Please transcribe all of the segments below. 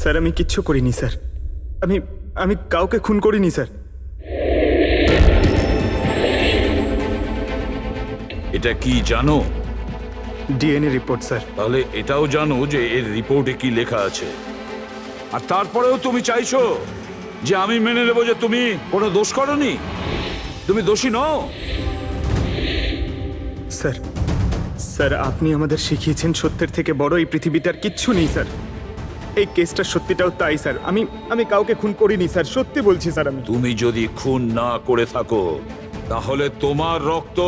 Sir আমি কিচ্ছু করিনি স্যার। আমি আমি কাউকে খুন করিনি স্যার। এটা কি জানো? DNA report sir. তাহলে এটাও জানো যে এর রিপোর্টে কি লেখা আছে। আর তারপরেও তুমি চাইছো যে আমি মেনে নেব যে তুমি কোনো দোষ করনি, তুমি দোষী নও। স্যার স্যার আপনি আমাদের শিখিয়েছেন সত্যের থেকে বড় এই পৃথিবীতে আর কিচ্ছু নেই স্যার। এই কেসটা সত্যিটাও তাই স্যার। আমি কাউকে খুন করিনি স্যার, সত্যি বলছি স্যার। আমি তুমি যদি খুন না করে থাকো তাহলে তোমার রক্ত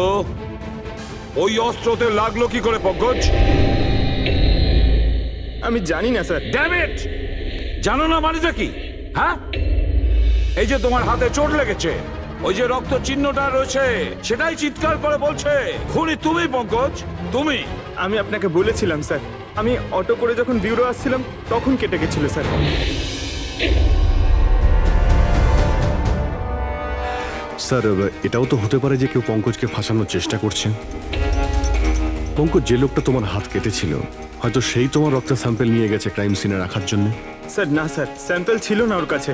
ওই অস্ত্রতে লাগলো কি করে পঙ্কজ? আমি জানি না স্যার। Damn it! জানো না মানেটা কি? হ্যাঁ, এই যে তোমার হাতে চোট লেগেছে, ওই যে রক্ত চিহ্নটা রয়েছে, সেটাই চিৎকার করে বলছে খুনি তুমি পঙ্কজ, তুমি। আমি আপনাকে বলেছিলাম স্যার, আমি অটো করে যখন বিউরো আসছিলাম তখন কেটে গেছিল স্যার। স্যার এটাও তো হতে পারে যে কেউ পঙ্কজকে ফাঁসানোর চেষ্টা করছে। পঙ্কজ যে লোকটা তোমার হাত কেটেছিল হয়তো সেই তোমার রক্তের স্যাম্পল নিয়ে গেছে ক্রাইম সিনে রাখার জন্য। স্যার না স্যার, স্যাম্পল ছিল না ওর কাছে।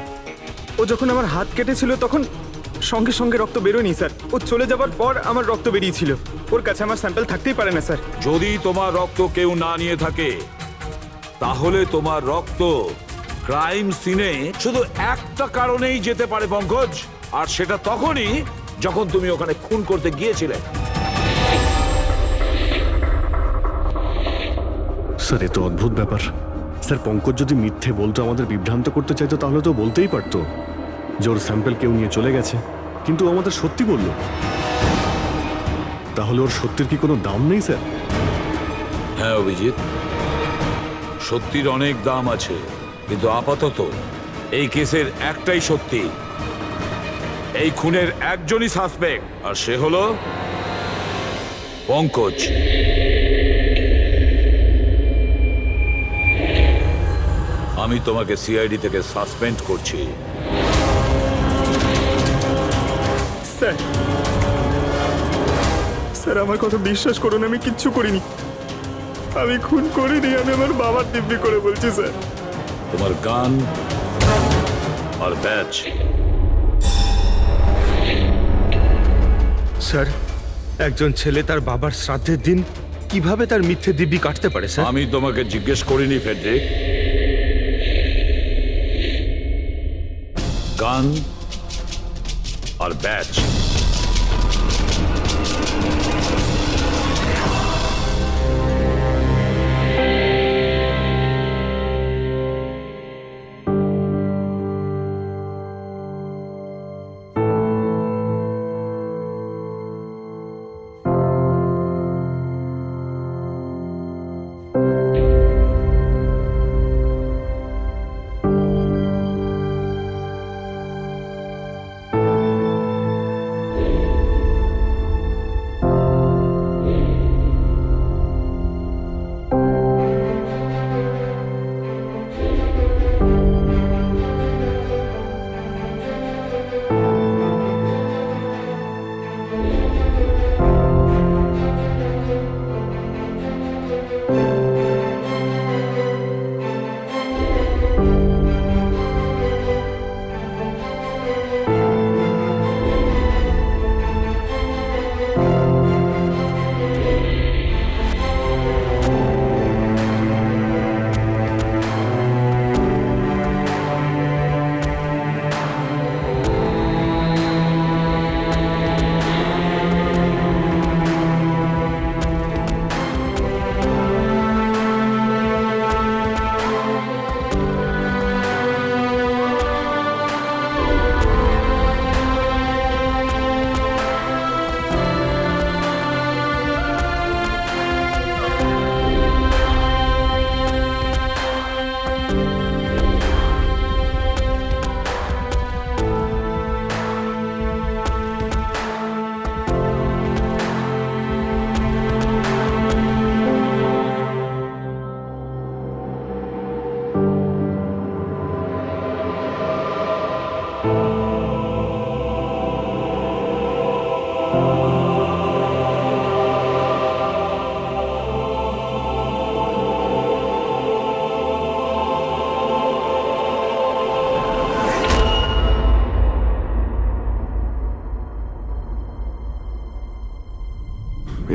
ও যখন আমার হাত কেটেছিল তখন সঙ্গে সঙ্গে রক্ত বেরোয়নি স্যার। ও চলে যাবার পর আমার রক্ত বেরিয়েছিল। ওর কাছে আমার স্যাম্পল থাকতেই পারে না স্যার। যদি তোমার রক্ত কেউ না নিয়ে থাকে তাহলে তোমার রক্ত ক্রাইম সিনে শুধু একটা কারণেই যেতে পারে পঙ্কজ, আর সেটা তখনই যখন তুমি ওখানে খুন করতে গিয়েছিলে। স্যার এ তো অদ্ভুত ব্যাপার। স্যার পঙ্কজ যদি মিথ্যে বলতো, আমাদের বিভ্রান্ত করতে চাইতো, তাহলে তো বলতেই পারতো যে ওর স্যাম্পল কেউ নিয়ে চলে গেছে, কিন্তু ও আমাদের সত্যি বলল। তাহলে ওর সত্যির কি কোনো দাম নেই স্যার? হ্যাঁ অভিজিৎ, সত্যির অনেক দাম আছে, কিন্তু আপাতত এই কেসের একটাই সত্যি, এই খুনের একজনই সাসপেক্ট, আর সে হলো পঙ্কজ। আমি তোমাকে সিআইডি থেকে সাসপেন্ড করছি। স্যার স্যার আমার কথা বিশ্বাস করুন, আমি কিচ্ছু করিনি। আমি খুন করিনি, আমি আমার বাবার দিব্যি করে বলছি স্যার। তোমার গান আর ব্যাচ। স্যার, একজন ছেলে তার বাবার শ্রাদ্ধের দিন কিভাবে তার মিথ্যে দিব্যি কাটতে পারে স্যার? আমি তোমাকে জিজ্ঞেস করিনি ফেডরিক। গান আর ব্যাচ।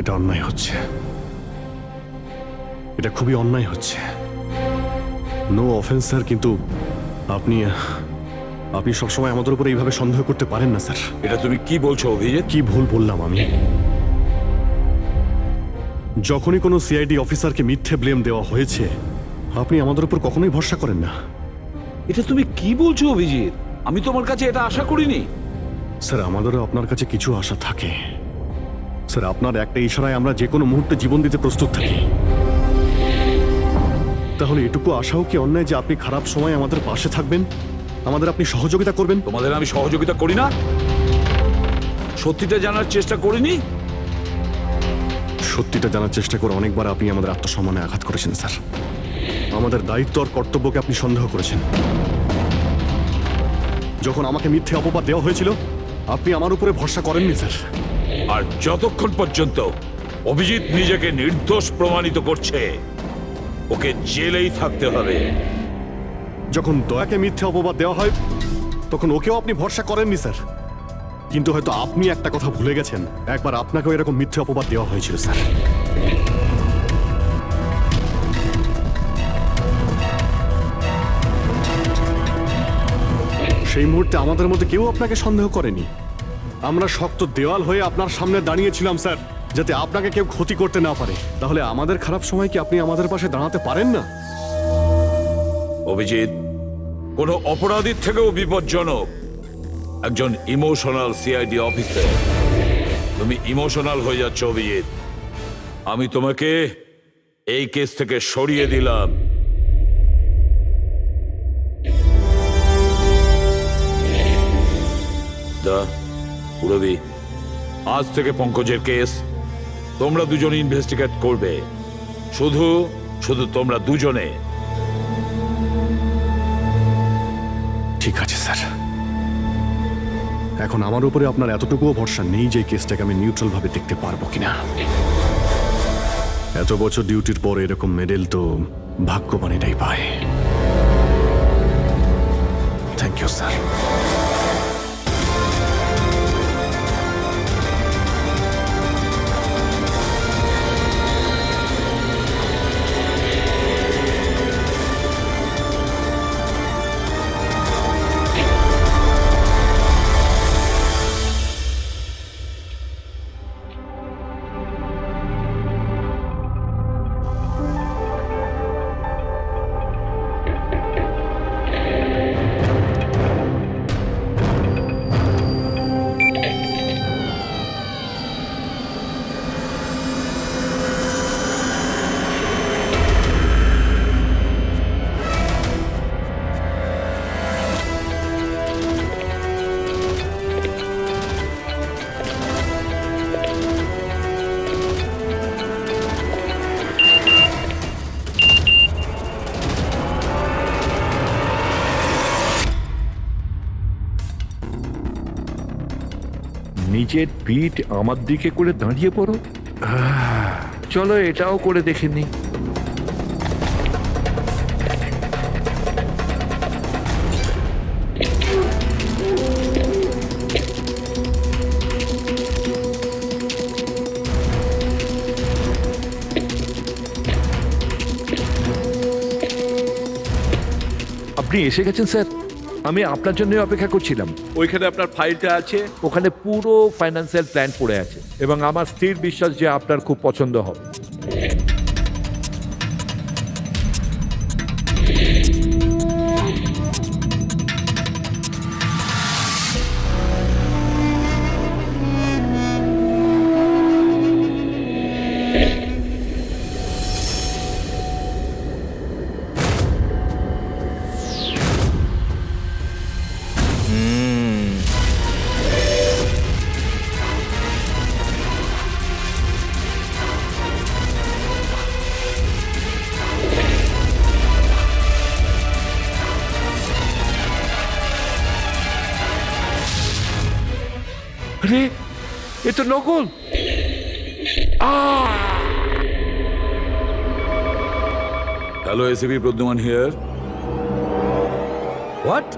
এটা অন্যায় হচ্ছে, এটা খুবই অন্যায় হচ্ছে। নো অফেন্স স্যার, কিন্তু আপনি আপনি সবসময় আমাদের উপরে এইভাবে সন্দেহ করতে পারেন না স্যার। এটা তুমি কি বলছো অভিজিৎ? কি ভুল বললাম আমি? যখনই কোনো সিআইডি অফিসারকে মিথ্যে ব্লেম দেওয়া হয়েছে, আপনি আমাদের উপর কখনোই ভরসা করেন না। এটা তুমি কি বলছো অভিজিৎ? আমি তোমার কাছে এটা আশা করিনি। স্যার, আমাদেরও আপনার কাছে কিছু আশা থাকে স্যার। আপনার একটা ইশারায় আমরা যে কোনো মুহূর্তে জীবন দিতে প্রস্তুত থাকি। তাহলে এটুকু আশাও কি অন্যায় যে আপনি খারাপ সময় আমাদের পাশে থাকবেন, আমাদের আপনি সহযোগিতা করবেন? তোমাদের আমি সহযোগিতা করি না? সত্যিটা জানার চেষ্টা করিনি? সত্যিটা জানার চেষ্টা করে অনেকবার আপনি আমাদের আত্মসম্মানে আঘাত করেছেন স্যার। আমাদের দায়িত্ব আর কর্তব্যকে আপনি সন্দেহ করেছেন। যখন আমাকে মিথ্যে অপবাদ দেওয়া হয়েছিল, আপনি আমার উপরে ভরসা করেননি স্যার। আর যতক্ষণ পর্যন্ত অভিজিৎ নিজেকে নির্দোষ প্রমাণিত করছে, ওকে জেলেই থাকতে হবে। যখন দয়াকে মিথ্যে অপবাদ দেওয়া হয়, তখন ওকেও আপনি ভরসা করেননি স্যার। কিন্তু হয়তো আপনি একটা কথা ভুলে গেছেন, একবার আপনাকেও এরকম মিথ্যে অপবাদ দেওয়া হয়েছিল স্যার। সেই মুহূর্তে আমাদের মধ্যে কেউ আপনাকে সন্দেহ করেনি। আমরা শক্ত দেওয়াল হয়ে আপনার সামনে দাঁড়িয়েছিলাম স্যার, যাতে আপনাকে কেউ ক্ষতি করতে না পারে। তাহলে আমাদের খারাপ সময় কি আপনি আমাদের পাশে দাঁড়াতে পারেন না? অভিজিৎ কোনো অপরাধীর থেকেও বিপজ্জনক একজন ইমোশনাল সিআইডি অফিসার। তুমি ইমোশনাল হয়ে যাচ্ছ অভিজিৎ। আমি তোমাকে এই কেস থেকে সরিয়ে দিলাম। পুরবি, আজ থেকে পঙ্কজের কেস তোমরা দুজন ইনভেস্টিগেট করবে। শুধু শুধু তোমরা দুজনে। ঠিক আছে স্যার। এখন আমার উপরে আপনার এতটুকুও ভরসা নেই যে কেসটাকে আমি নিউট্রাল ভাবে দেখতে পারবো কিনা। এত বছর ডিউটির পর এরকম মেডেল তো ভাগ্যবানেরাই পায়। Thank you sir. নিজের পিঠ আমার দিকে করে দাঁড়িয়ে পড়ো। চলো এটাও করে দেখে নি। আপনি এসে গেছেন স্যার। আমি আপনার জন্য অপেক্ষা করছিলাম। ওইখানে আপনার ফাইলটা আছে, ওখানে পুরো ফাইন্যান্সিয়াল প্ল্যান পড়ে আছে এবং আমার স্থির বিশ্বাস যে আপনার খুব পছন্দ হবে। আরে এ তো নকল। Hello, ACP Pradyuman here. What?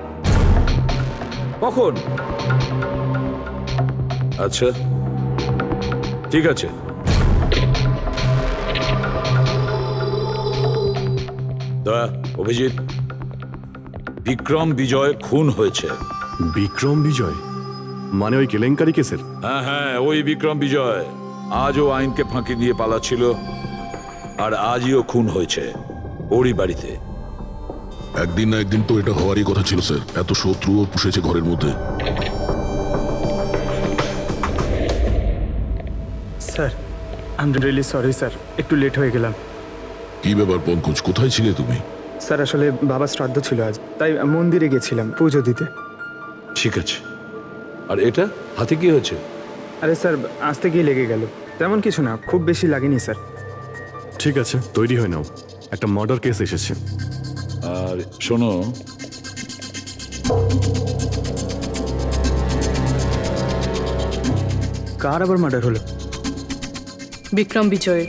কখন? আচ্ছা ঠিক আছে। দয়া, অভিজিৎ, বিক্রম বিজয় খুন হয়েছে। বিক্রম বিজয় মানে ওই কেলেঙ্কারি কেসের? হ্যাঁ হ্যাঁ, ওই বিক্রম বিজয় আজও আইনকে ফাঁকি দিয়ে পালাচ্ছিল, আর আজই ও খুন হয়েছে ওরই বাড়িতে। একদিন না একদিন তো এটা হওয়ারই কথা ছিল স্যার, এত শত্রুও পুষেছে ঘরের মধ্যে। Sir I am really sorry sir, একটু লেট হয়ে গেলাম। কি ব্যাপার পঙ্কজ, কোথায় ছিলে তুমি? স্যার আসলে বাবার শ্রাদ্ধ ছিল আজ, তাই মন্দিরে গেছিলাম পুজো দিতে। ঠিক আছে, আর এটা হাতে কি হয়েছে? আরে স্যার আসতে গিয়ে লেগে গেল, তেমন কিছু না, খুব বেশি লাগেনি স্যার। ঠিক আছে, তৈরি হয়ে নাও, একটা মার্ডার কেস এসেছে। আর শোনো, কার আবার মার্ডার হলো? বিক্রম বিজয়।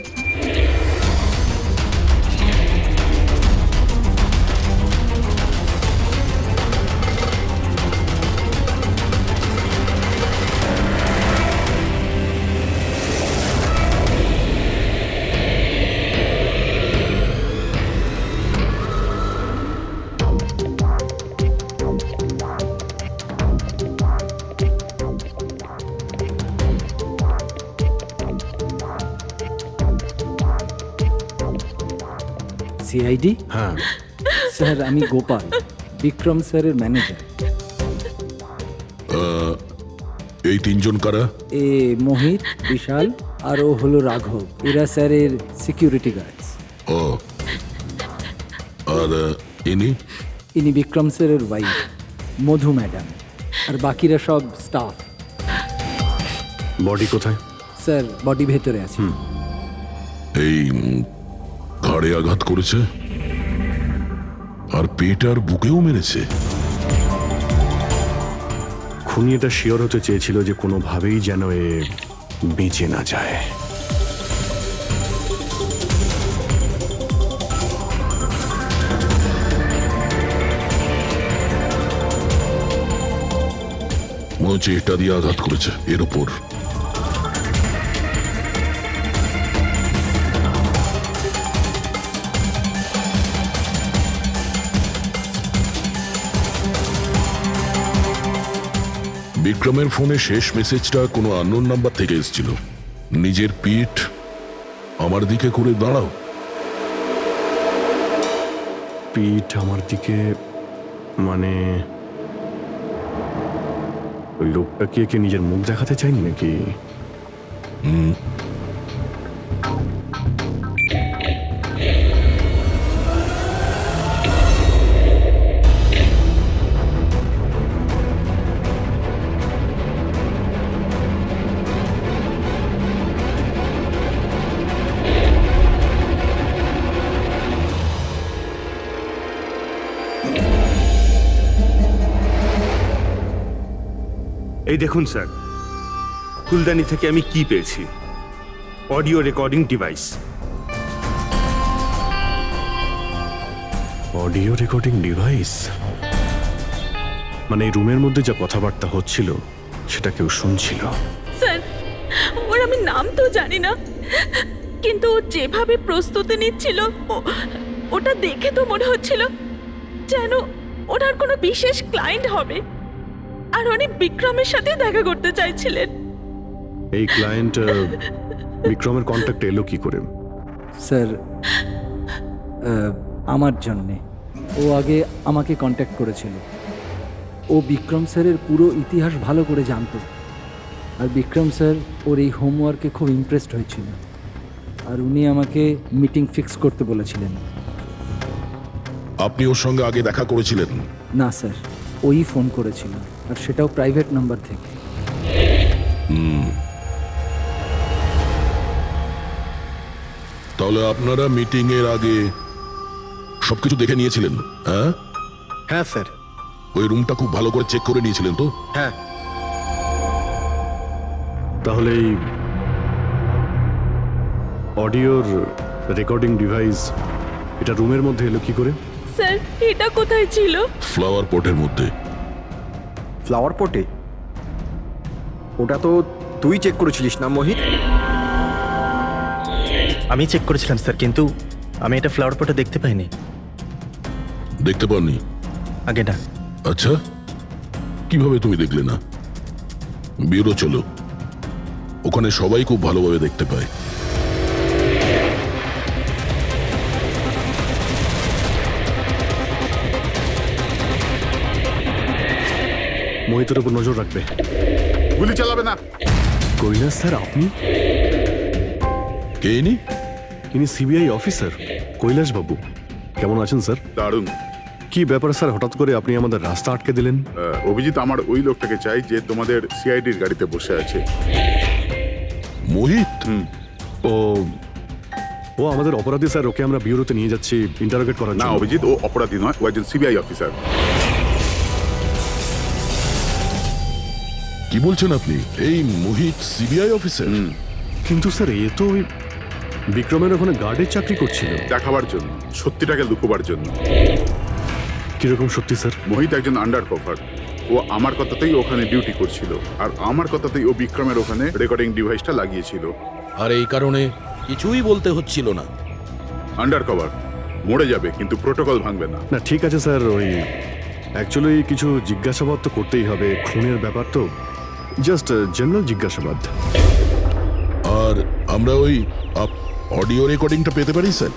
সিআইডি? হ্যাঁ, স্যার আমি গোপাল, বিক্রম স্যারের ম্যানেজার। এই তিনজন কারা? এ মোহিত, বিশাল আর ও হলো রাঘব, এরা স্যারের সিকিউরিটি গার্ডস। ও, আর ইনি? ইনি বিক্রম স্যারের ওয়াইফ মধু ম্যাডাম, আর বাকিরা সব স্টাফ। বডি কোথায়? স্যার বডি ভেতরে আছে। এই ঘাড়ে আঘাত করেছে আর পেট আর বুকেও মেরেছে। খুনি এটা শিওর হতে চেয়েছিল যে কোনোভাবেই যেন এ বেঁচে না যায়। মনে হচ্ছে এটা দিয়ে আঘাত করেছে এর ওপর। বিক্রমের ফোনে শেষ মেসেজটা কোনো আননোন নাম্বার থেকে এসেছিল। নিজের পিঠ আমার দিকে করে দাঁড়াও। পিঠ আমার দিকে মানে ওই লোকটা কি একে নিজের মুখ দেখাতে চাইনি নাকি? এই দেখুন স্যার, ফুলদানি থেকে আমি কি পেয়েছি, audio recording device. Audio recording device মানে এই রুমের মধ্যে যা কথাবার্তা হচ্ছিল সেটা কেউ শুনছিল। স্যার ওর আমি নাম তো জানি না, কিন্তু ও যেভাবে প্রস্তুতি নিচ্ছিল ওটা দেখে তো মনে হচ্ছিল যেন ওনার কোনো বিশেষ ক্লায়েন্ট হবে, আর উনি বিক্রমের সাথে দেখা করতে চাইছিলেন। এই ক্লায়েন্ট বিক্রমের কন্ট্যাক্ট এলো কি করে? স্যার আমার জন্যে ও আগে আমাকে কন্ট্যাক্ট করেছিল। ও বিক্রম স্যারের পুরো ইতিহাস ভালো করে জানতো, আর বিক্রম স্যার ওর এই হোমওয়ার্কে খুব ইমপ্রেসড হয়েছিল, আর উনি আমাকে মিটিং ফিক্স করতে বলেছিলেন। আপনি ওর সঙ্গে আগে দেখা করেছিলেন? না স্যার, ওই ফোন করেছিল, আর সেটাও প্রাইভেট নাম্বার থেকে। তাহলে আপনারা মিটিং এর আগে সবকিছু দেখে নিয়েছিলেন? হ্যাঁ হ্যাঁ স্যার। ওই রুমটা খুব ভালো করে চেক করে নিয়েছিলেন তো? হ্যাঁ। তাহলে এই অডিওর রেকর্ডিং ডিভাইস এটা রুমের মধ্যে এলো কি করে? স্যার এটা কোথায় ছিল? ফ্লাওয়ার পটের মধ্যে। ফ্লাওয়ার পটে? ওটা তো তুই চেক করেছিলিস না মোহিত? আমি চেক করেছিলাম স্যার, কিন্তু আমি এটা ফ্লাওয়ার পটে দেখতে পাইনি। দেখতে পাননি? আগে না। আচ্ছা, কিভাবে তুমি দেখলে না? ব্যুরো চলো, ওখানে সবাই খুব ভালোভাবে দেখতে পায়। মোহিতের উপর নজর রাখবে। গুলি চালাবে না। কৈলাস স্যার, আপনি? কে ইনি? ইনি সিবিআই অফিসার কৈলাস বাবু। কেমন আছেন স্যার? দারুণ। কি ব্যাপার স্যার, হঠাৎ করে আপনি আমাদের রাস্তা আটকে দিলেন? অভিজিৎ আমার ওই লোকটাকে চাই যে তোমাদের সিআইডির গাড়িতে বসে আছে। মোহিত? ও ও আমাদের অপরাধী স্যার, ওকে আমরা ব্যুরোতে নিয়ে যাচ্ছি ইন্টারোগেট করার না জন্য। অভিজিৎ, ও অপরাধী নয়, ও একজন সিবিআই অফিসার। কি বলছেন আপনি? এই মোহিত সিবিআই অফিসার? কিন্তু স্যার, এ তো ওই বিক্রমের ওখানে গার্ডের চাকরি করছিল। দেখাবার জন্য, সত্যিটাকে লুকোবার জন্য। কিরকম সত্যি স্যার? মোহিত একজন আন্ডার কভার। ও আমার কথাতেই ওখানে ডিউটি করছিল, আর আমার কথাতেই ও বিক্রমের ওখানে রেকর্ডিং ডিভাইসটা লাগিয়েছিল। আর এই কারণে কিছুই বলতে হচ্ছিল না। আন্ডার কভার মরে যাবে কিন্তু প্রোটোকল ভাঙবে না। না ঠিক আছে স্যার, ওই অ্যাকচুয়ালি কিছু জিজ্ঞাসাবাদ তো করতেই হবে, খুনের ব্যাপার তো, জাস্ট জেনারেল জিজ্ঞাসাবাদ। আর আমরা ওই অডিও রেকর্ডিংটা পেতে পারি স্যার?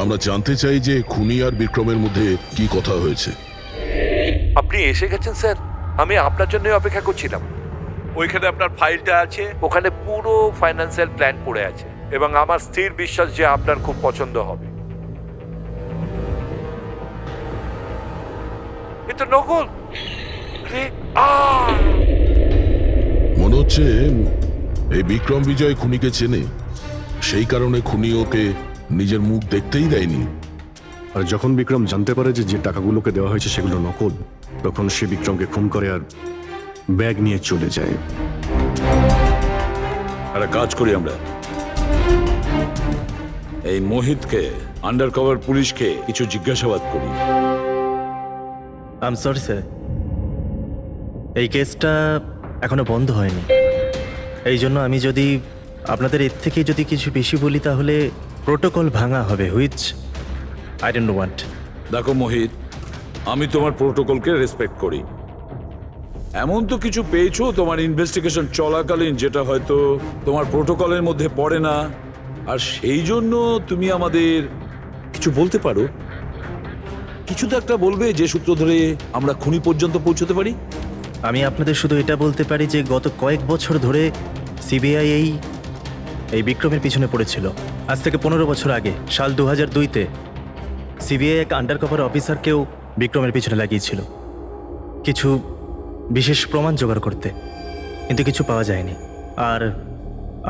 আমরা জানতে চাই যে খুনি আর বিক্রমের মধ্যে কি কথা হয়েছে। আপনি এসে গেছেন স্যার, আমি আপনার জন্য অপেক্ষা করছিলাম। ওইখানে আপনার ফাইলটা আছে, ওখানে পুরো ফাইন্যান্সিয়াল প্ল্যান পড়ে আছে এবং আমার স্থির বিশ্বাস যে আপনার খুব পছন্দ হবে। এটা নকল। মনে হচ্ছে এই বিক্রম বিজয় খুনিকে চেনে, সেই কারণে খুনি ওকে নিজের মুখ দেখতেই দেয়নি। আর যখন বিক্রম জানতে পারে যে যে টাকাগুলোকে দেওয়া হয়েছে সেগুলো নকল, তখন সে বিক্রমকে খুন করে আর ব্যাগ নিয়ে চলে যায়। একটা কাজ করি আমরা, এই মোহিতকে, আন্ডার কভার পুলিশকে কিছু জিজ্ঞাসাবাদ করি। আই এম সরি স্যার, এই কেসটা এখনো বন্ধ হয়নি। এই জন্য আমি যদি আপনাদের এর থেকে যদি কিছু বেশি বলি তাহলে প্রোটোকল ভাঙা হবে, হুইচ আই ডোন্ট ওয়ান্ট। দেখো মোহিত, আমি তোমার প্রোটোকলকে রেসপেক্ট করি। এমন তো কিছু পেয়েছো তোমার ইনভেস্টিগেশন চলাকালীন যেটা হয়তো তোমার প্রোটোকলের মধ্যে পড়ে না, আর সেই জন্য তুমি আমাদের কিছু বলতে পারো। কিছু তো একটা বলবে যে সূত্র ধরে আমরা খুনি পর্যন্ত পৌঁছতে পারি। আমি আপনাদের শুধু এটা বলতে পারি যে গত কয়েক বছর ধরে সিবিআই এই বিক্রমের পিছনে পড়েছিল। আজ থেকে 15 বছর আগে, সাল 2002-তে সিবিআই এক আন্ডারকভার অফিসারকেও বিক্রমের পিছনে লাগিয়েছিল কিছু বিশেষ প্রমাণ জোগাড় করতে, কিন্তু কিছু পাওয়া যায়নি। আর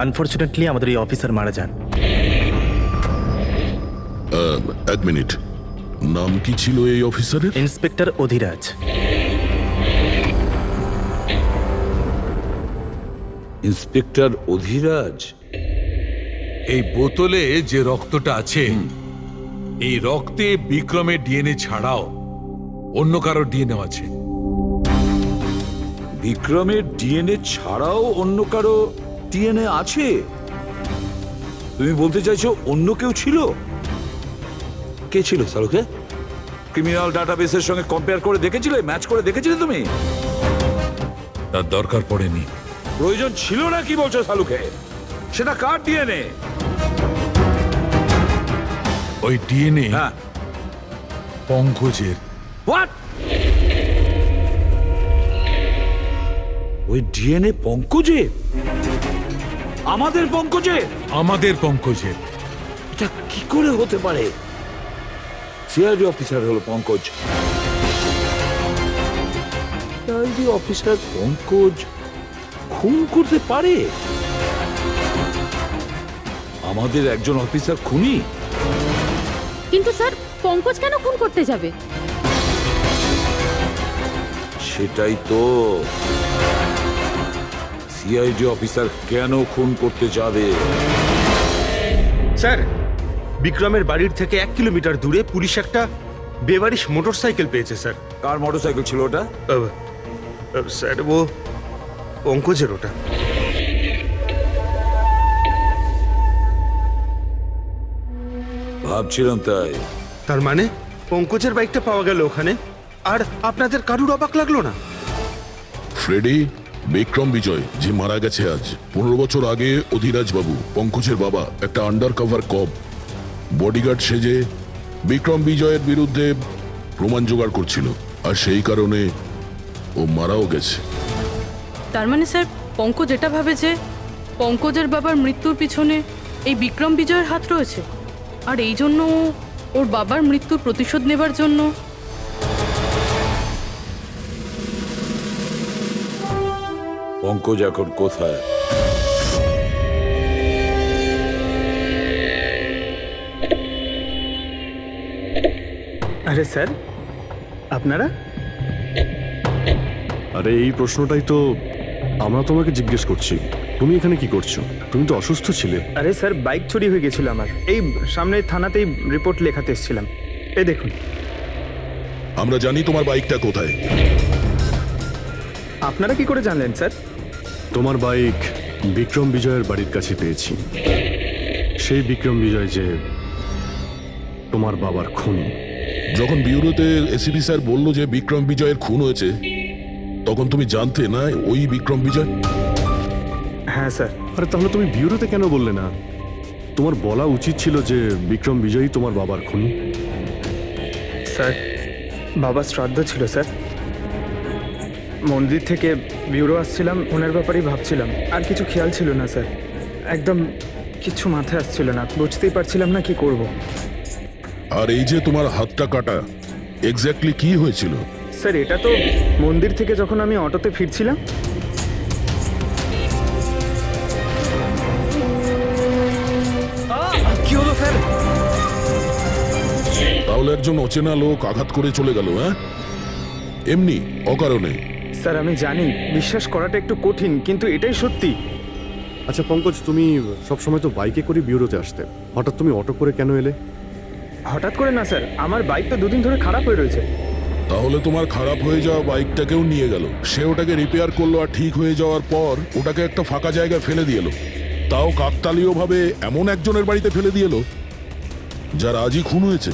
আনফর্চুনেটলি আমাদের এই অফিসার মারা যান। এক মিনিট, নাম কি ছিল এই অফিসারের? ইন্সপেক্টর অধিরাজ। ইন্সপেক্টর অধিরাজ? এই বোতলে যে রক্তটা আছে, এই রক্তে বিক্রমের ডিএনএ ছাড়াও অন্য কারো ডিএনএ আছে। বিক্রমের ডিএনএ ছাড়াও অন্য কারো ডিএনএ আছে? তুমি বলতে চাইছো অন্য কেউ ছিল? কে ছিল সালুকে? ক্রিমিনাল ডাটাবেসের সঙ্গে কম্পেয়ার করে দেখেছিলে, ম্যাচ করে দেখেছিলে তুমি? তার দরকার পড়েনি। প্রয়োজন ছিল না কি বলছো সালুকে? সেটা কার ডিএনএ? ওই ডিএনএ হ্যাঁ, পঙ্কজের। হোয়াট? ওই ডিএনএ পঙ্কজের? আমাদের পঙ্কজের? আমাদের পঙ্কজের। এটা কি করে হতে পারে? সিআইডি অফিসার হলো পঙ্কজ। সিআইডি অফিসার পঙ্কজ খুন করতে পারে? আমাদের একজন অফিসার খুনি? কিন্তু স্যার, পঙ্কজ কেন খুন করতে যাবে? সেটাই তো, সিআইডি অফিসার কেন খুন করতে যাবে? স্যার, বিক্রমের বাড়ির থেকে 1 কিলোমিটার দূরে পুলিশ একটা বেবারিশ মোটরসাইকেল পেয়েছে স্যার। কার মোটরসাইকেল ছিল ওটা? স্যার, ও পঙ্কজের ওটা। ভাবছিলাম তাই। তার মানে পঙ্কজের বাইকটা পাওয়া গেল ওখানে, আর আপনাদের কারুর অবাক লাগলো না? ফ্রেডি, বিক্রম বিজয় যে মারা গেছে আজ 15 বছর আগে, অধিরাজ বাবু পঙ্কজের বাবা একটা আন্ডার কভার কব বডিগার্ড সেজে বিক্রম বিজয়ের বিরুদ্ধে প্রমাণ জোগাড় করছিল, আর সেই কারণে ও মারাও গেছে। তার মানে স্যার পঙ্কজ এটা ভাবে যে পঙ্কজের বাবার মৃত্যুর পিছনে এই বিক্রম বিজয়ের হাত রয়েছে, আর এই জন্য ওর বাবার মৃত্যুর প্রতিশোধ নেবার জন্য পঙ্কজ এখন কোথায়? আরে স্যার, আপনারা? আরে এই প্রশ্নটাই তো আমরা তোমাকে জিজ্ঞেস করছি। তুমি এখানে কি করছো? তুমি তো অসুস্থ ছিলে। আরে স্যার, বাইক চুরি হয়ে গেছিল আমার। এই সামনে থানাতেই রিপোর্ট লেখাতে এসেছিলাম। এই দেখুন। আমরা জানি তোমার বাইকটা কোথায়। আপনারা কি করে জানলেন স্যার? তোমার বাইক বিক্রম বিজয়ের বাড়ির কাছে পেয়েছি। সেই বিক্রম বিজয় যে তোমার বাবার খুনি। যখন বিউরোতে এসিপি স্যার বলল যে বিক্রম বিজয়ের খুন হয়েছে, তখন তুমি জানতে না ওই বিক্রম বিজয়? হ্যাঁ স্যার। আরে তাহলে তুমি বিউরোতে কেন বললে না? তোমার বলা উচিত ছিল যে বিক্রম বিজয়ই তোমার বাবার খুনি। স্যার, বাবার শ্রাদ্ধ ছিল স্যার। মন্দির থেকে বিউরো আসছিলাম, ওনার ব্যাপারেই ভাবছিলাম, আর কিছু খেয়াল ছিল না স্যার। একদম কিছু মাথায় আসছিল না, বুঝতেই পারছিলাম না কি করব। আর এই যে তোমার হাতটা কাটা, এক্স্যাক্টলি কি হয়েছিল? স্যার, এটা তো মন্দির থেকে যখন আমি অটোতে ফিরছিলাম। কি হলো স্যার? তাহলে একজন অচেনা লোক আঘাত করে চলে গেল, হ্যাঁ? এমনি অকারণে? স্যার আমি জানি বিশ্বাস করাটা একটু কঠিন, কিন্তু এটাই সত্যি। আচ্ছা পঙ্কজ, তুমি সবসময় তো বাইকে করে বিউরোতে আসতে, হঠাৎ তুমি অটো করে কেন এলে? হঠাৎ করে না স্যার, আমার বাইক তো দুদিন ধরে খারাপ হয়ে রয়েছে। তাহলে তোমার খারাপ হয়ে যাওয়া বাইকটাকেও নিয়ে গেল, সে ওটাকে রিপেয়ার করলো, আর ঠিক হয়ে যাওয়ার পর ওটাকে একটা ফাঁকা জায়গায় ফেলে দিয়ে এলো, তাও কাকতালীয় ভাবে এমন একজনের বাড়িতে ফেলে দিয়ে এলো যার আজই খুন হয়েছে,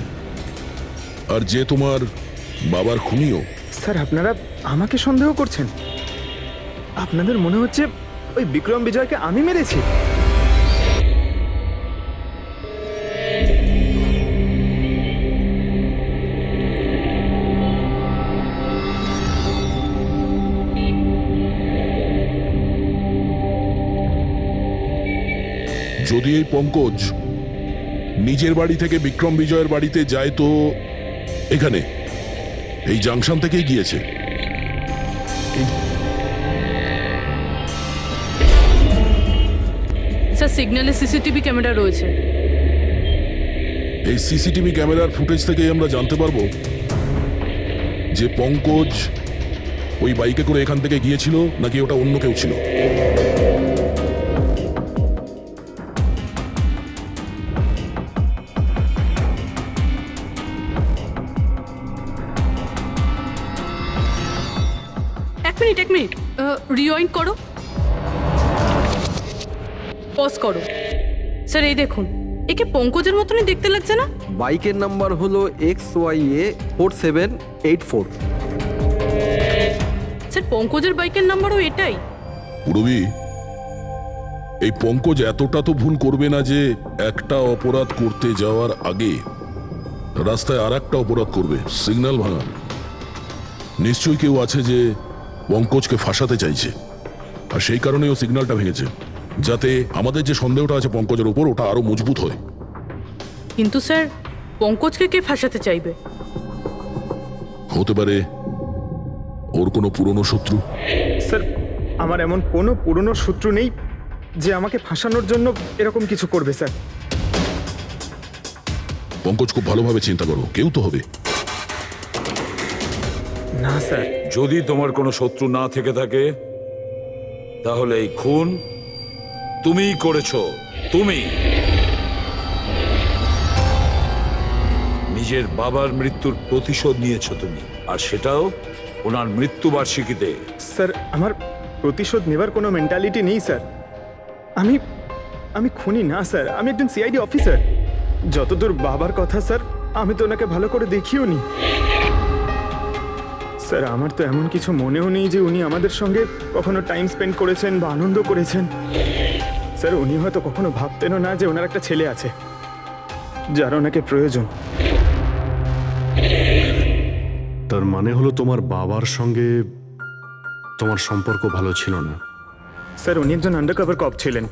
আর যে তোমার বাবার খুনিও। স্যার, আপনারা আমাকে সন্দেহ করছেন? আপনাদের মনে হচ্ছে ওই বিক্রম বিজয়কে আমি মেরেছি? যদি এই পঙ্কজ নিজের বাড়ি থেকে বিক্রম বিজয়ের বাড়িতে যায়, তো এখানে এই জাংশন থেকেই গিয়েছে। স্যার সিগন্যালে সিসিটিভি ক্যামেরা রয়েছে। এই সিসিটিভি ক্যামেরার ফুটেজ থেকেই আমরা জানতে পারবো যে পঙ্কজ ওই বাইকে করে এখান থেকে গিয়েছিল নাকি ওটা অন্য কেউ ছিল। এক মিনিট রিওয়াইন্ড করো, পজ করো। স্যার এই দেখুন, একে পঙ্কজের মতনই দেখতে লাগছে না? বাইকের নাম্বার হলো XYA4784। স্যার পঙ্কজের বাইকের নাম্বারও এটাই। পুরবি, এই পঙ্কজ এতটা তো ভুল করবে না যে একটা অপরাধ করতে যাওয়ার আগে রাস্তায় আর একটা অপরাধ করবে, সিগন্যাল ভাঙা। নিশ্চয়ই কেউ আছে যে পঙ্কজকে ফাঁসাতে চাইছে, আর সেই কারণেই ও সিগন্যালটা ভেঙেছে, যাতে আমাদের যে সন্দেহটা আছে পঙ্কজের উপর ওটা আরো মজবুত হয়। কিন্তু স্যার পঙ্কজকে কে ফাঁসাতে চাইবে? হতে পারে ওর কোনো পুরনো শত্রু। স্যার, আমার এমন কোনো পুরনো শত্রু নেই যে আমাকে ফাঁসানোর জন্য এরকম কিছু করবে স্যার। পঙ্কজ, খুব ভালোভাবে চিন্তা করো, কেউ তো হবে। না স্যার। যদি তোমার কোনো শত্রু না থেকে থাকে, তাহলে এই খুন তুমিই করেছো। তুমি নিজের বাবার মৃত্যুর প্রতিশোধ নিয়েছো তুমি, আর সেটাও ওনার মৃত্যুবার্ষিকীতে। স্যার, আমার প্রতিশোধ নেবার কোনো মেন্টালিটি নেই স্যার। আমি খুনি না স্যার, আমি একজন সিআইডি অফিসার। যতদূর বাবার কথা স্যার, আমি তো ওনাকে ভালো করে দেখিও নি। স্যার আমার তো এমন কিছু মনেও নেই যে উনি আমাদের সঙ্গে কখনো টাইম স্পেন্ড করেছেন বা আনন্দ করেছেন। স্যার উনি হয়তো কখনো ভাবতেনও না যে ওনার একটা ছেলে আছে যার ওনাকে প্রয়োজন। তার মানে হলো তোমার বাবার সঙ্গে তোমার সম্পর্ক ভালো ছিল না? স্যার উনি একজন আন্ডারকভার কপ ছিলেন,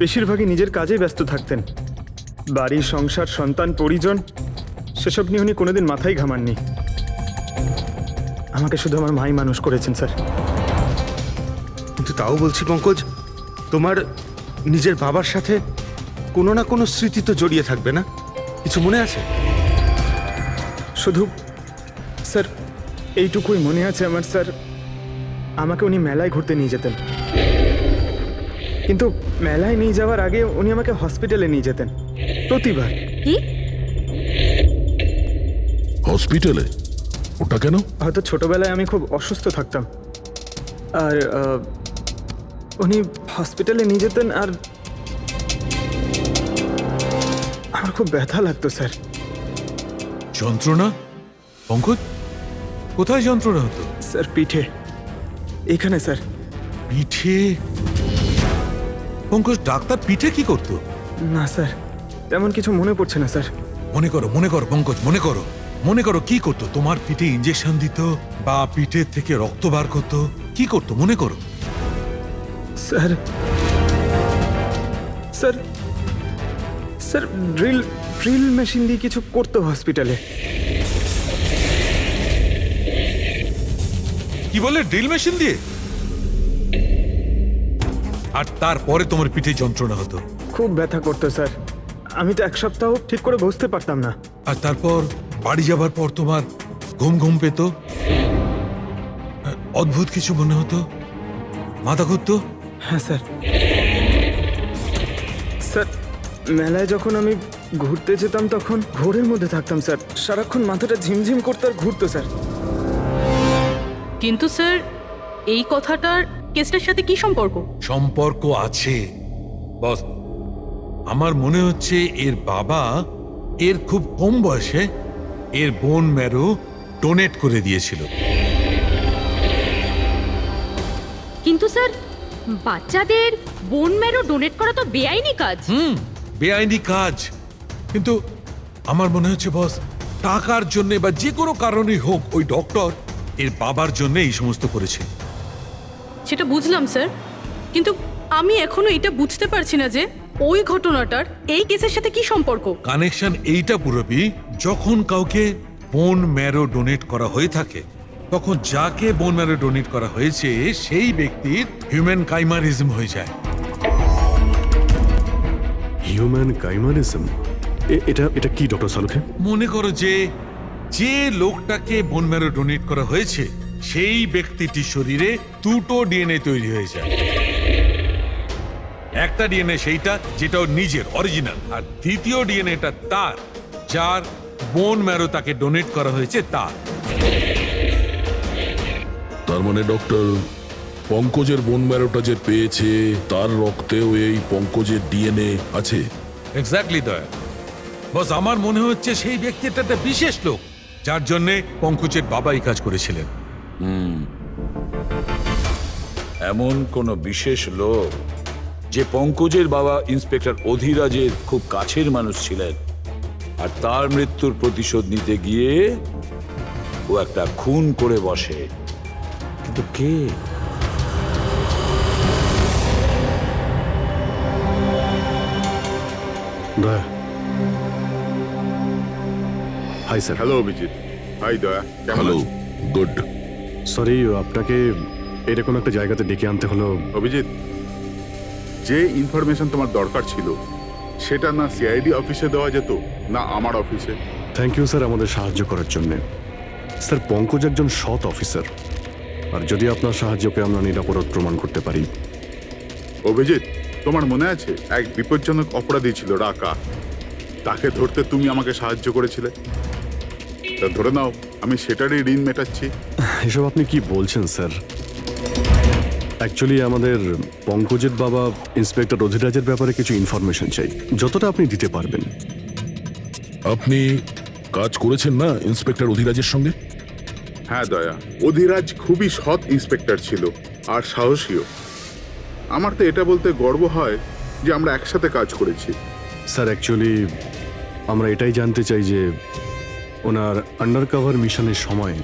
বেশিরভাগই নিজের কাজেই ব্যস্ত থাকতেন। বাড়ি, সংসার, সন্তান, পরিজন সেসব নিয়ে উনি কোনোদিন মাথায় ঘামাননি। আমাকে শুধু আমার মাই মানুষ করেছেন স্যার। কিন্তু তাও বলছি পঙ্কজ, তোমার নিজের বাবার সাথে কোনো না কোনো স্মৃতি তো জড়িয়ে থাকবে না? কিছু মনে আছে? শুধু স্যার এইটুকুই মনে আছে আমার স্যার, আমাকে উনি মেলায় ঘুরতে নিয়ে যেতেন, কিন্তু মেলায় নিয়ে যাওয়ার আগে উনি আমাকে হসপিটালে নিয়ে যেতেন প্রতিবার। কি? হসপিটালে? ওটা কেন? হয়তো ছোটবেলায় আমি খুব অসুস্থ থাকতাম, আর উনি হসপিটালে নিয়ে যেতেন, আর আমার খুব ব্যথা লাগতো স্যার। যন্ত্রণা? পঙ্কজ, কোথায় যন্ত্রণা হতো? স্যার পিঠে, এখানে স্যার। পিঠে? পঙ্কজ, ডাক্তার পিঠে কি করতো? না স্যার, তেমন কিছু মনে পড়ছে না স্যার। মনে করো পঙ্কজ, মনে করো কি করতো? তোমার পিঠে ইঞ্জেকশন দিত বা পিঠের থেকে রক্ত বার করতো? কি করতো মনে করো? Sir sir sir drill machine দিয়ে কিছু করতো হসপিটালে। কি বলে, ড্রিল মেশিন দিয়ে? আর তারপরে তোমার পিঠে যন্ত্রণা হতো? খুব ব্যথা করতো স্যার, আমি তো এক সপ্তাহ ঠিক করে বসতে পারতাম না। আর তারপর বাড়ি যাবার পর তোমার ঘুম পেত, অদ্ভুত কিছু মনে হতো, মাথা ঘুরতো? হ্যাঁ স্যার। স্যার মেলায় যখন আমি ঘুরতে যেতাম তখন ঘোরের মধ্যে থাকতাম স্যার, সারাক্ষণ মাথাটা ঝিমঝিম করতে আর ঘুরতো স্যার। কিন্তু স্যার এই কথাটার কেসটার সাথে কি সম্পর্ক? সম্পর্ক আছে বস। আমার মনে হচ্ছে এর বাবা এর খুব কম বয়সে এর বোন ম্যারো ডোনেট করে দিয়েছিল। কিন্তু স্যার বাচ্চাদের বোন ম্যারো ডোনেট করা তো বেআইনি কাজ। বেআইনি কাজ, কিন্তু আমার মনে হচ্ছে বস টাকার জন্য বা যে কোনো কারণেই হোক ওই ডক্টর এর বাবার জন্য এই সমস্ত করেছে। সেটা বুঝলাম স্যার, কিন্তু আমি এখনো এটা বুঝতে পারছি না যে ওই ঘটনাটার এই কেসের সাথে কি সম্পর্ক। কানেকশন এইটা পুরোপি, যখন কাউকে বোন ম্যারো ডোনেট করা হয়ে থাকে তখন যাকে বোন ম্যারো ডোনেট করা হয়েছে সেই ব্যক্তির হিউম্যান কাইমারিজম হয়ে যায়। হিউম্যান কাইমারিজম? এটা কি ডক্টর সালুখে? মনে করো যে লোকটাকে বোন ম্যারো ডোনেট করা হয়েছে সেই ব্যক্তিটির শরীরে দুটো ডিএনএ তৈরি হয়ে যায়। একটা ডিএনএ সেইটা যেটা ওর নিজের অরিজিনাল, আর দ্বিতীয় ডিএনএটা তার যার বোন ম্যারো তাকে ডোনেট করা হয়েছে তার। তার মানে ডক্টর, পঙ্কজের বোন ম্যারোটা যে পেয়েছে তার রক্তেও এই পঙ্কজের ডিএনএ আছে? এক্স্যাক্টলি দয়া বস, আমার মনে হচ্ছে সেই ব্যক্তিটা একটা বিশেষ লোক যার জন্য পঙ্কজের বাবা এই কাজ করেছিলেন। এমন কোন বিশেষ লোক যে পঙ্কজের বাবা ইন্সপেক্টর অধিরাজের খুব কাছের মানুষ ছিলেন, আর তার মৃত্যুর প্রতিশোধ নিতে গিয়ে ও একটা খুন করে বসে। কিন্তু কে? Daya. Hi sir. Hello Abhijit. Hi Daya. Hello. Good. Sorry, আপনাকে এরকম একটা জায়গাতে ডেকে আনতে হলো। অভিজিৎ, যে ইনফরমেশন তোমার দরকার ছিল সেটা না সিআইডি অফিসে দেওয়া যেত না আমার অফিসে? থ্যাংক ইউ স্যার আমাদের সাহায্য করার জন্য। স্যার পঙ্কজ একজন সৎ অফিসার, আর যদি আপনার সাহায্যকে আমরা নিরাপরাধ প্রমাণ করতে পারি। অভিজিৎ, তোমার মনে আছে এক বিপজ্জনক অপরাধী ছিল রাকা, তাকে ধরতে তুমি আমাকে সাহায্য করেছিলে। তা ধরে নাও আমি সেটারই ঋণ মেটাচ্ছি। এসব আপনি কি বলছেন স্যার? অ্যাকচুয়ালি আমাদের পঙ্কজের বাবা ইন্সপেক্টর অধিরাজের ব্যাপারে কিছু ইনফরমেশন চাই, যতটা আপনি দিতে পারবেন। আপনি কাজ করেছেন না ইন্সপেক্টর অধিরাজের সঙ্গে? হ্যাঁ দয়া, অধিরাজ খুবই সৎ ইন্সপেক্টর ছিল আর সাহসীও। আমার তো এটা বলতে গর্ব হয় যে আমরা একসাথে কাজ করেছি। স্যার অ্যাকচুয়ালি আমরা এটাই জানতে চাই যে ওনার আন্ডার কভার মিশনের সময়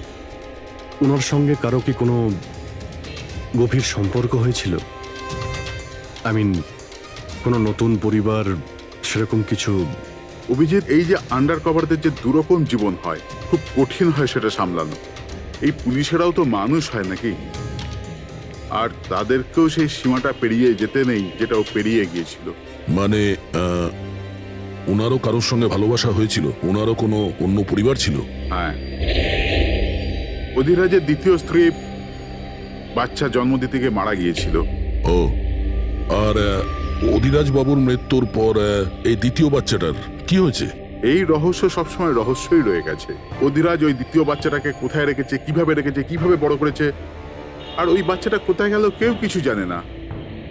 ওনার সঙ্গে কারো কি কোনো গভীর সম্পর্ক হয়েছিল? আই মিন কোনো নতুন পরিবার সেরকম কিছু? অভিজিৎ, এই যে আন্ডার কভারদের যে দুরকম জীবন হয়, খুব কঠিন হয় সেটা সামলানো। এই পুলিশেরাও তো মানুষ হয় নাকি, আর তাদেরকেও সেই সীমাটা পেরিয়ে যেতে নেই যেটা ও পেরিয়ে গিয়েছিল। মানে ওনারও কারোর সঙ্গে ভালোবাসা হয়েছিল? ওনারও কোনো অন্য পরিবার ছিল? হ্যাঁ, অধিরাজের দ্বিতীয় স্ত্রী বাচ্চা জন্ম দিতে গিয়ে মারা গিয়েছিল। ও, আর অধিরাজ বাবুর মৃত্যুর পর এই দ্বিতীয় বাচ্চাটার কি হয়েছে? এই রহস্য সবসময় রহস্যই রয়ে গেছে। অধিরাজ ওই দ্বিতীয় বাচ্চাটাকে কোথায় রেখেছে, কিভাবে বড় করেছে, আর ওই বাচ্চাটা কোথায় গেল কেউ কিছু জানে না।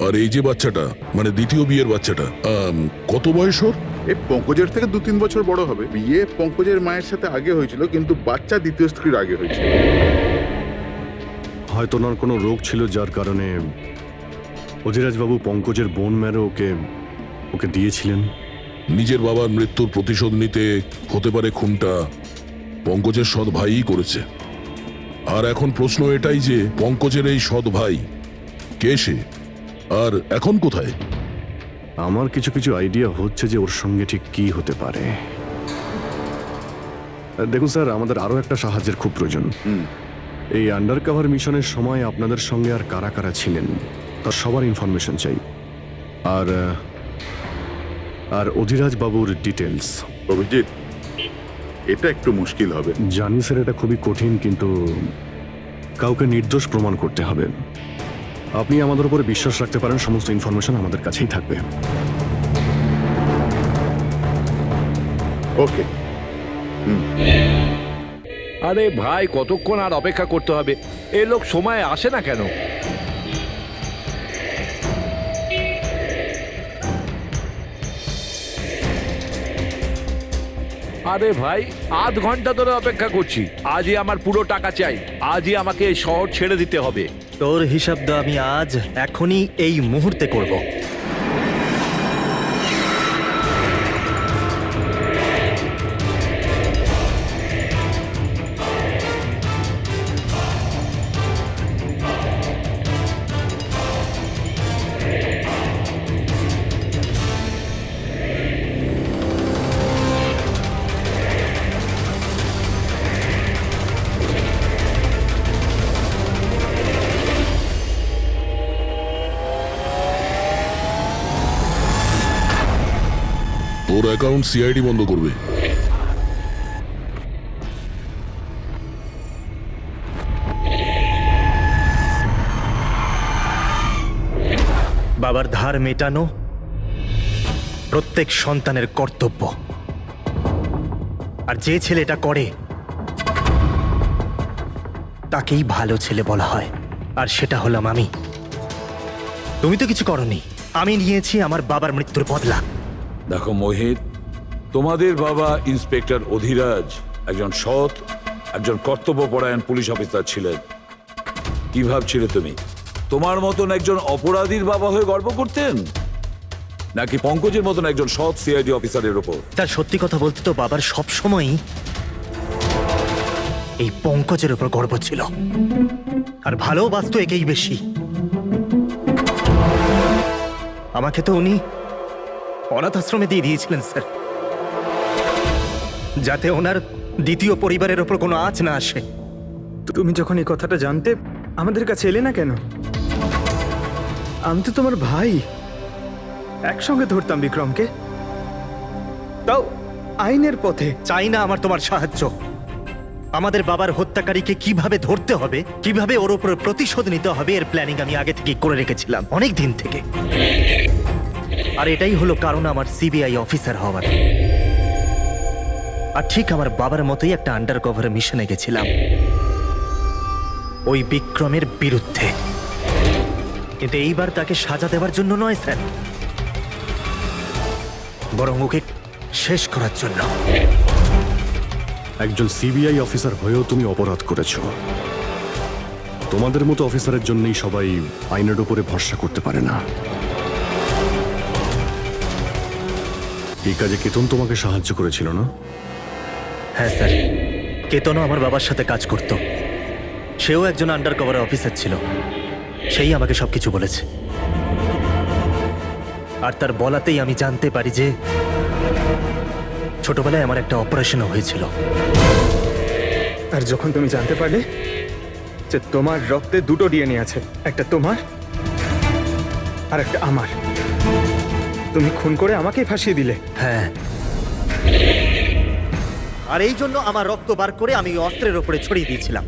আর এই যে বাচ্চাটা, মানে দ্বিতীয় বিয়ের বাচ্চাটা, কত বয়স ওর? এই পঙ্কজের থেকে 2-3 বছর বড় হবে। বিয়ে পঙ্কজের মায়ের সাথে আগে হয়েছিল, কিন্তু বাচ্চা দ্বিতীয় স্ত্রীর আগে হয়েছিল। হয়তো ওনার কোনো রোগ ছিল যার কারণে অধিরাজবাবু পঙ্কজের বোন ম্যারো ওকে দিয়েছিলেন। নিজের বাবার মৃত্যুর প্রতিশোধ নিতে হতে পারে খুনটা পঙ্কজের সৎ ভাইই করেছে। আর এখন প্রশ্ন এটাই যে পঙ্কজের এই সৎ ভাই কে সে, আর এখন কোথায়? আমার কিছু কিছু আইডিয়া হচ্ছে যে ওর সঙ্গে ঠিক কি হতে পারে। দেখুন স্যার, আমাদের আরো একটা সাহায্যের খুব প্রয়োজন। এই আন্ডার কভার মিশনের সময় আপনাদের সঙ্গে আর কারা কারা ছিলেন তার সবার ইনফরমেশন চাই, আর অধিরাজ বাবুর ডিটেলস। অভিজিৎ, এটা একটু মুশকিল হবে। জানি স্যার, এটা খুবই কঠিন, কিন্তু কাউকে নির্দোষ প্রমাণ করতে হবে। আপনি আমাদের উপরে বিশ্বাস রাখতে পারেন, সমস্ত ইনফরমেশন আমাদের কাছেই থাকবে। ওকে। আরে ভাই, কতক্ষণ আর অপেক্ষা করতে হবে? এ লোক সময় আসে না কেন? আরে ভাই, আধ ঘন্টা ধরে অপেক্ষা করছি। আজই আমার পুরো টাকা চাই। আজই আমাকে এই শহর ছেড়ে দিতে হবে। তোর হিসাব তো আমি আজ এখনই এই মুহূর্তে করব। তোর অ্যাকাউন্ট সিআইডি বন্ধ করবে। বাবার ধার মেটানো প্রত্যেক সন্তানের কর্তব্য, আর যে ছেলেটা করে তাকেই ভালো ছেলে বলা হয়, আর সেটা হলাম আমি। তুমি তো কিছু করনি, আমি নিয়েছি আমার বাবার মৃত্যুর বদলা। দেখো মোহিত, তোমাদের বাবা ইন্সপেক্টর অধিরাজ একজন সৎ, একজন কর্তব্যপরায়ণ পুলিশ অফিসার ছিলেন। কি ভাবছিলে তুমি? তোমার মতন একজন অপরাধীর বাবা হয়ে গর্ব করতেন, নাকি পঙ্কজের মতন একজন সৎ সিআইডি অফিসারের উপর? তার সত্যি কথা বলতে তো বাবার সবসময়ই এই পঙ্কজের উপর গর্ব ছিল, আর ভালোবাসতো একেই বেশি। আমাকে তো উনি অনাথ আশ্রমে দিয়ে দিয়েছিলেন স্যার, যাতে ওনার দ্বিতীয় পরিবারের ওপর কোনো আঁচ না আসে। তুমি যখন এই কথাটা জানতে আমাদের কাছে এলে না কেন? আমি তো তোমার ভাই, একসঙ্গে ধরতাম বিক্রমকে, তাও আইনের পথে। চাই না আমার তোমার সাহায্য। আমাদের বাবার হত্যাকারীকে কিভাবে ধরতে হবে, কিভাবে ওর উপর প্রতিশোধ নিতে হবে, এর প্ল্যানিং আমি আগে থেকেই করে রেখেছিলাম, অনেক দিন থেকে। আর এটাই হলো কারণ আমার সিবিআই অফিসার হওয়ার। আর ঠিক আমার বাবার মতোই একটা আন্ডার কভার মিশনে গেছিলাম ওই বিক্রমের বিরুদ্ধে। কিন্তু এইবার তাকে সাজা দেওয়ার জন্য নয় স্যার, বরং ওকে শেষ করার জন্য। একজন সিবিআই অফিসার হয়েও তুমি অপরাধ করেছো। তোমাদের মতো অফিসারের জন্যই সবাই আইনের উপরে ভরসা করতে পারে না। এই কাজে কেতন তোমাকে সাহায্য করেছিল না? হ্যাঁ স্যার, কেতনও আমার বাবার সাথে কাজ করত। সেও একজন আন্ডার কভার অফিসার ছিল। সেই আমাকে সবকিছু বলেছে। আর তার বলাতেই আমি জানতে পারি যে ছোটবেলায় আমার একটা অপারেশনও হয়েছিল। আর যখন তুমি জানতে পারলে যে তোমার রক্তে দুটো ডিএনএ আছে, একটা তোমার আর একটা আমার, তুমি খুন করে আমাকেই ফাঁসিয়ে দিলে। হ্যাঁ, আর এই জন্য আমার রক্ত বার করে আমি অস্ত্রের ওপরে ছড়িয়ে দিয়েছিলাম।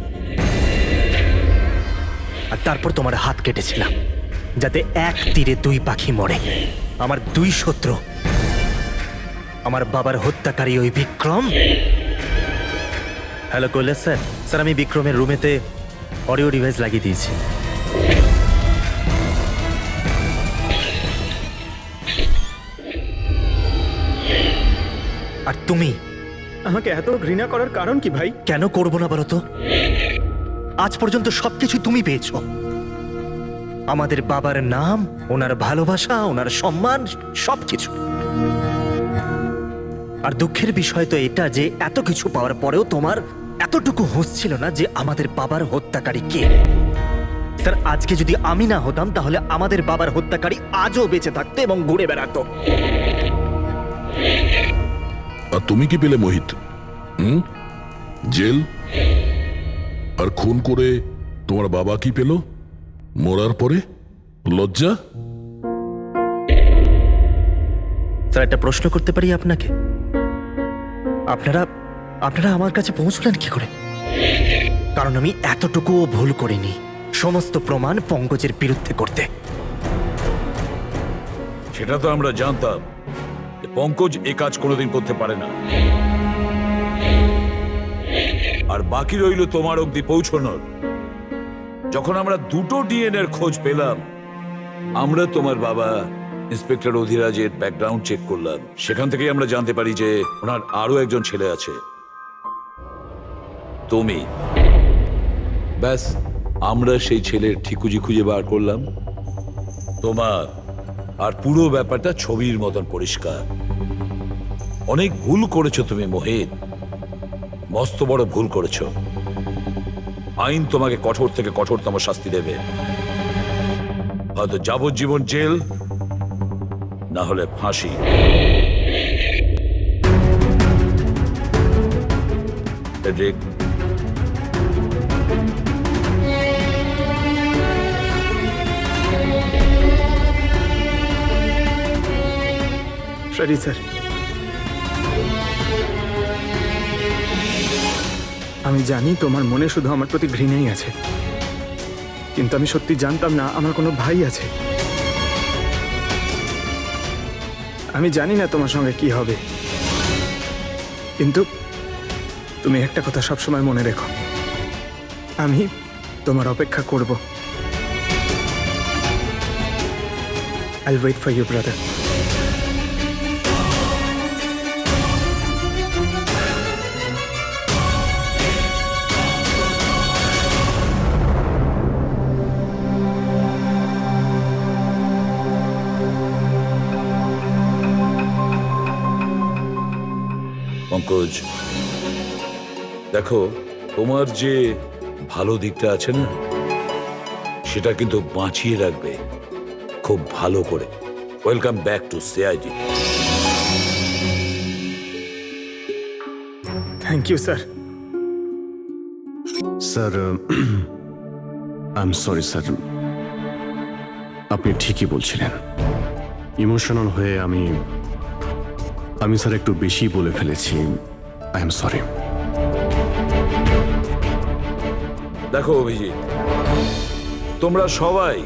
আর তারপর তোমার হাত কেটেছিলাম, যাতে এক তীরে দুই পাখি মরে। আমার দুই শত্রু, আমার বাবার হত্যাকারী ওই Vikram. Hello Kailash sir. Sir, আমি বিক্রমের রুমেতে অডিও ডিভাইস লাগিয়ে দিয়েছি। আর তুমি আমাকে এত ঘৃণা করার কারণ কি ভাই? কেন করবো না বলো তো? আজ পর্যন্ত সবকিছু তুমি পেয়েছো। আমাদের বাবার নাম, ওনার ভালোবাসা, ওনার সম্মান, সবকিছু। আর দুঃখের বিষয় তো এটা যে এত কিছু পাওয়ার পরেও তোমার এতটুকু হুঁশ ছিল না যে আমাদের বাবার হত্যাকারী কে। স্যার, আজকে যদি আমি না হতাম তাহলে আমাদের বাবার হত্যাকারী আজও বেঁচে থাকতো এবং ঘুরে বেড়াতো। আর তুমি কি পেলে মোহিত? জেল? আর খুন করে তোমার বাবা কি পেল মরার পরে? লজ্জা? স্যার, একটা প্রশ্ন করতে পারি আপনাকে? আপনারা আমার কাছে পৌঁছলেন কি করে? কারণ আমি এতটুকুও ভুল করিনি সমস্ত প্রমাণ পঙ্কজের বিরুদ্ধে করতে। সেটা তো আমরা জানতাম যে পঙ্কজ এ কাজ কোনোদিন করতে পারে না। আর বাকি রইল তোমার অবধি পৌঁছানোর। যখন আমরা দুটো ডিএনএর খোঁজ পেলাম, আমরা তোমার বাবা ইন্সপেক্টর অধিরাজের ব্যাকগ্রাউন্ড চেক করলাম। সেখান থেকেই আমরা জানতে পারি যে ওনার আরো একজন ছেলে আছে, তুমি। ব্যাস, আমরা সেই ছেলের ঠিকুজি খুঁজে বার করলাম তোমার। আর পুরো ব্যাপারটা ছবির মতন পরিষ্কার। অনেক ভুল করেছো তুমি মোহিত, মস্ত বড় ভুল করেছো। আইন তোমাকে কঠোর থেকে কঠোরতম শাস্তি দেবে। হয়তো যাবজ্জীবন জেল, না হলে ফাঁসি। ফ্রেডরিক, সরি স্যার, আমি জানি তোমার মনে শুধু আমার প্রতি ঘৃণাই আছে, কিন্তু আমি সত্যি জানতাম না আমার কোনো ভাই আছে। আমি জানি না তোমার সঙ্গে কি হবে, কিন্তু তুমি একটা কথা সবসময় মনে রেখো, আমি তোমার অপেক্ষা করব। I'll wait for you, brother. Pankaj, দেখো, তোমার যে ভালো দিকটা আছে না, সেটা কিন্তু বাঁচিয়ে রাখবে খুব ভালো করে। Welcome back to CID. Thank you sir. Sir, I am sorry sir. আপনি ঠিকই বলছিলেন। ইমোশনাল হয়ে আমি স্যার একটু বেশি বলে ফেলেছি। I am sorry. দেখো অভিজিৎ, তোমরা সবাই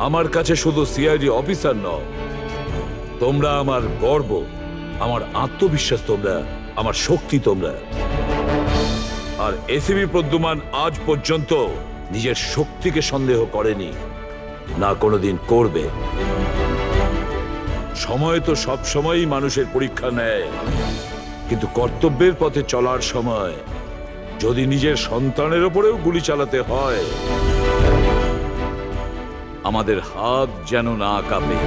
আমার কাছে শুধু সিআইডি অফিসার নও, তোমরা আমার গর্ব, আমার আত্মবিশ্বাস, তোমরা আমার শক্তি। তোমরা আর এসিবি প্রদ্যুমান আজ পর্যন্ত নিজের শক্তিকে সন্দেহ করেনি, না কোনোদিন করবে। সময় তো সব সময়ই মানুষের পরীক্ষা নেয়, কিন্তু কর্তব্যের পথে চলার সময় যদি নিজের সন্তানের ওপরেও গুলি চালাতে হয়, আমাদের হাত যেন না কাঁপে।